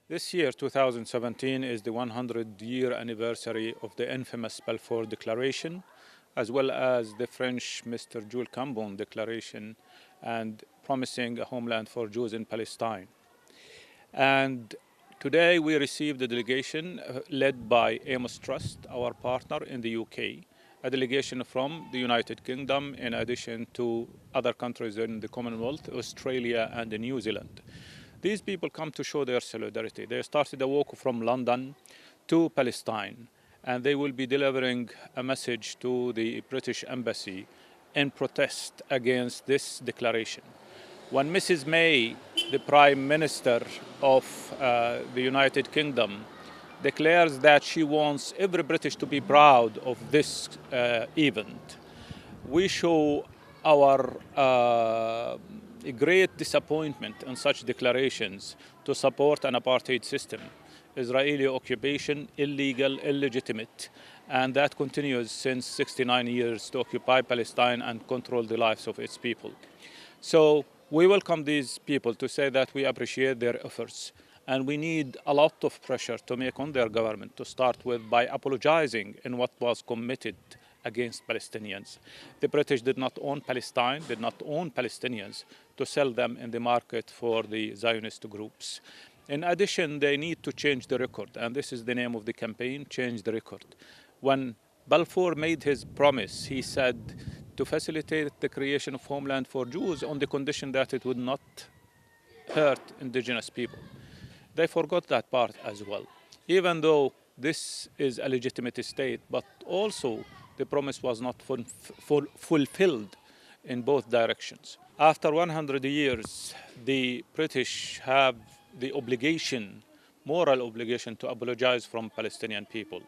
This year, 2017, is the 100-year anniversary of the infamous Balfour Declaration, as well as the French Mr. Jules Cambon Declaration, and promising a homeland for Jews in Palestine. And today we received a delegation led by Amos Trust, our partner in the UK, a delegation from the United Kingdom, in addition to other countries in the Commonwealth, Australia and New Zealand. These people come to show their solidarity. They started a walk from London to Palestine, and they will be delivering a message to the British Embassy in protest against this declaration. When Mrs. May, the Prime Minister of the United Kingdom, declares that she wants every British to be proud of this event, we show our great disappointment in such declarations to support an apartheid system. Israeli occupation, illegal, illegitimate, and that continues since 69 years to occupy Palestine and control the lives of its people. So we welcome these people to say that we appreciate their efforts, and we need a lot of pressure to make on their government, to start with by apologizing in what was committed against Palestinians. The British did not own Palestine, did not own Palestinians to sell them in the market for the Zionist groups. In addition, they need to change the record, and this is the name of the campaign, Change the Record. When Balfour made his promise, he said to facilitate the creation of homeland for Jews on the condition that it would not hurt indigenous people. They forgot that part as well, even though this is a legitimate state, but also the promise was not fulfilled in both directions. After 100 years, the British have the obligation, moral obligation, to apologize from Palestinian people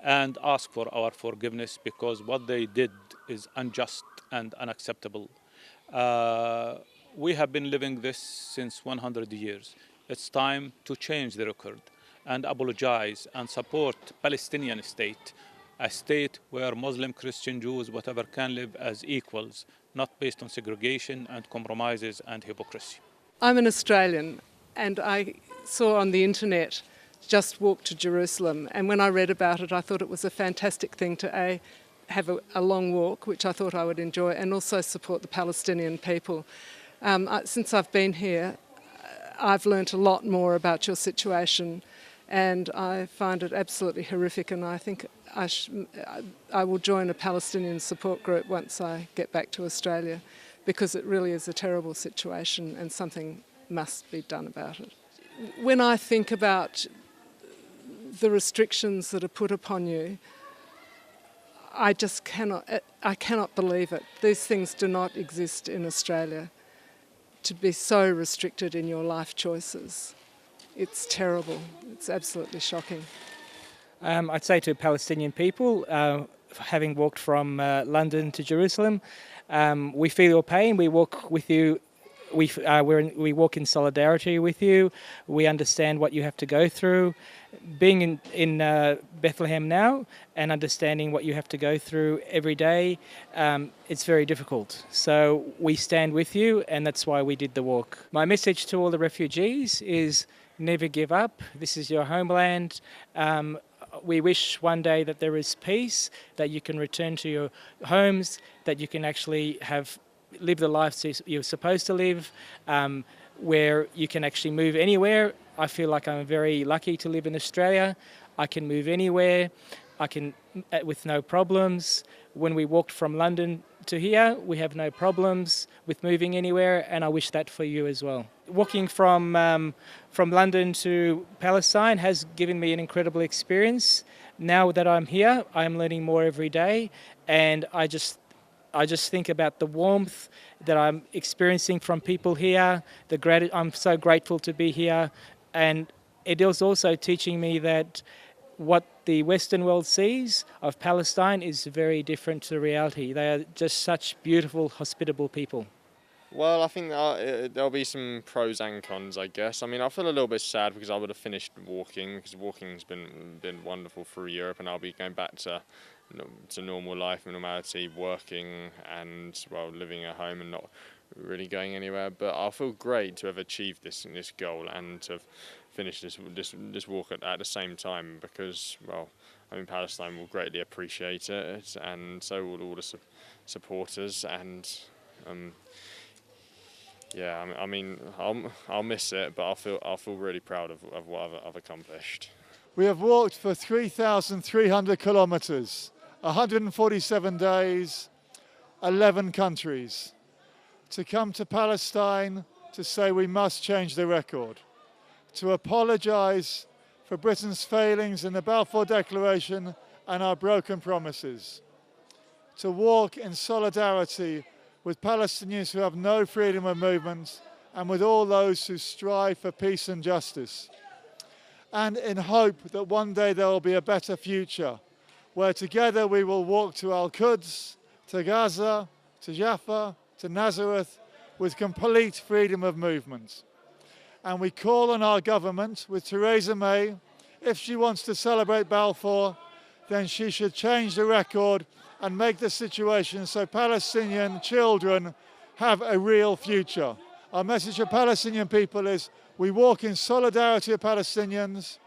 and ask for our forgiveness, because what they did is unjust and unacceptable. We have been living this since 100 years. It's time to change the record and apologize and support Palestinian state, a state where Muslim, Christian, Jews, whatever, can live as equals, not based on segregation and compromises and hypocrisy. I'm an Australian, and I saw on the internet Just Walk to Jerusalem, and when I read about it I thought it was a fantastic thing to have a long walk, which I thought I would enjoy, and also support the Palestinian people. Since I've been here, I've learnt a lot more about your situation, and I find it absolutely horrific, and I think I will join a Palestinian support group once I get back to Australia, because it really is a terrible situation and something must be done about it. When I think about the restrictions that are put upon you, I cannot believe it. These things do not exist in Australia. To be so restricted in your life choices, it's terrible. It's absolutely shocking. I'd say to Palestinian people, having walked from London to Jerusalem, we feel your pain. We walk with you. We walk in solidarity with you. We understand what you have to go through. Being in Bethlehem now and understanding what you have to go through every day, it's very difficult. So we stand with you, and that's why we did the walk. My message to all the refugees is never give up. This is your homeland. We wish one day that there is peace, that you can return to your homes, that you can actually live the life you're supposed to live, where you can actually move anywhere. I feel like I'm very lucky to live in Australia. I can move anywhere. I can with no problems. When we walked from London to here, we have no problems with moving anywhere, and I wish that for you as well. Walking from London to Palestine has given me an incredible experience. Now that I'm here, I'm learning more every day, and I just think about the warmth that I'm experiencing from people here. I'm so grateful to be here, and it is also teaching me that what the Western world sees of Palestine is very different to reality. They are just such beautiful, hospitable people. Well, I think there'll be some pros and cons, I guess. I mean, I feel a little bit sad because I would have finished walking, because walking's been wonderful through Europe, and I'll be going back to normal life, normality, working and, well, living at home and not really going anywhere. But I'll feel great to have achieved this goal and to have finish this walk at the same time, because, well, I mean, Palestine will greatly appreciate it, and so will all the supporters, and yeah, I mean, I'll miss it, but I'll feel really proud of what I've accomplished. We have walked for 3,300 kilometres, 147 days, 11 countries, to come to Palestine to say we must change the record, to apologise for Britain's failings in the Balfour Declaration and our broken promises, to walk in solidarity with Palestinians who have no freedom of movement and with all those who strive for peace and justice, and in hope that one day there will be a better future, where together we will walk to Al-Quds, to Gaza, to Jaffa, to Nazareth, with complete freedom of movement. And we call on our government, with Theresa May, if she wants to celebrate Balfour, then she should change the record and make the situation so Palestinian children have a real future. Our message to Palestinian people is, we walk in solidarity with Palestinians.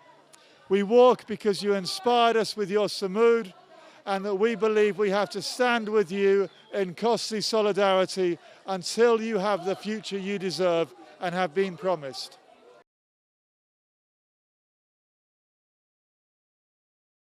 We walk because you inspired us with your Samud, and that we believe we have to stand with you in costly solidarity until you have the future you deserve and have been promised.